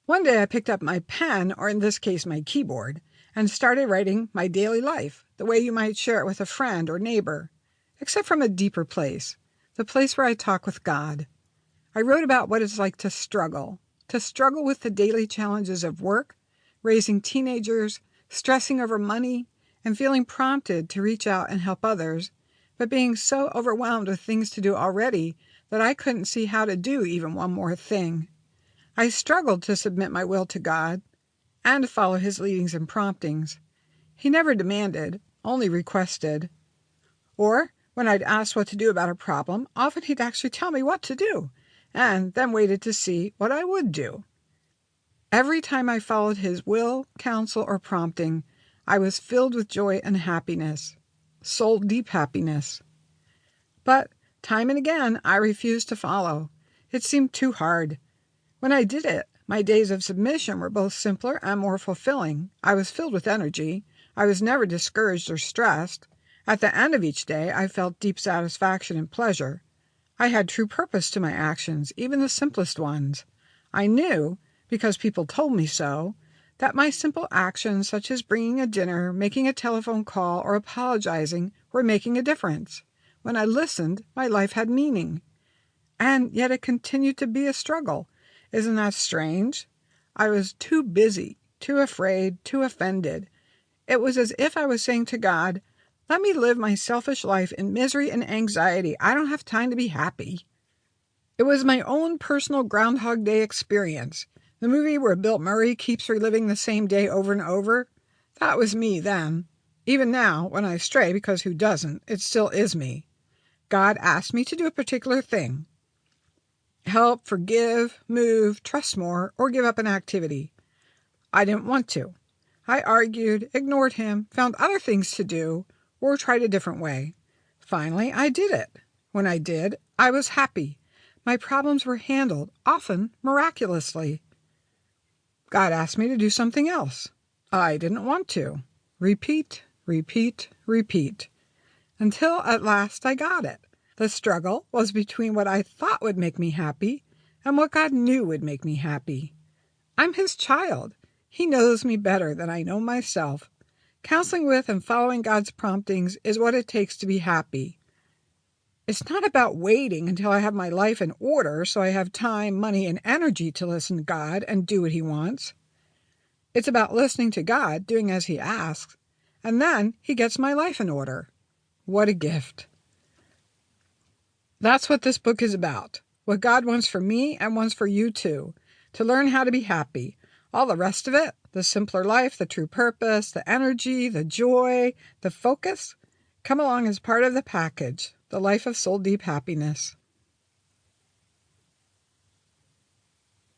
One day I picked up my pen, or in this case my keyboard, and started writing my daily life, the way you might share it with a friend or neighbor, except from a deeper place, the place where I talk with God. I wrote about what it's like to struggle with the daily challenges of work, raising teenagers, stressing over money, and feeling prompted to reach out and help others, but being so overwhelmed with things to do already that I couldn't see how to do even one more thing. I struggled to submit my will to God and to follow His leadings and promptings. He never demanded, only requested. Or, when I'd asked what to do about a problem, often He'd actually tell me what to do, and then waited to see what I would do. Every time I followed His will, counsel, or prompting, I was filled with joy and happiness, soul-deep happiness. But time and again, I refused to follow. It seemed too hard. When I did it, my days of submission were both simpler and more fulfilling. I was filled with energy. I was never discouraged or stressed. At the end of each day, I felt deep satisfaction and pleasure. I had true purpose to my actions, even the simplest ones. I knew, because people told me so, that my simple actions, such as bringing a dinner, making a telephone call, or apologizing, were making a difference. When I listened, my life had meaning. And yet it continued to be a struggle. Isn't that strange? I was too busy, too afraid, too offended. It was as if I was saying to God, "Let me live my selfish life in misery and anxiety. I don't have time to be happy." It was my own personal Groundhog Day experience. The movie where Bill Murray keeps reliving the same day over and over. That was me then. Even now, when I stray, because who doesn't, it still is me. God asked me to do a particular thing. Help, forgive, move, trust more, or give up an activity. I didn't want to. I argued, ignored Him, found other things to do, or tried a different way. Finally, I did it. When I did, I was happy. My problems were handled, often miraculously. God asked me to do something else. I didn't want to. Repeat, repeat, repeat. Until at last I got it. The struggle was between what I thought would make me happy and what God knew would make me happy. I'm His child. He knows me better than I know myself. Counseling with and following God's promptings is what it takes to be happy. It's not about waiting until I have my life in order so I have time, money, and energy to listen to God and do what He wants. It's about listening to God, doing as He asks, and then He gets my life in order. What a gift. That's what this book is about. What God wants for me and wants for you too. To learn how to be happy. All the rest of it, the simpler life, the true purpose, the energy, the joy, the focus, come along as part of the package, the life of soul-deep happiness.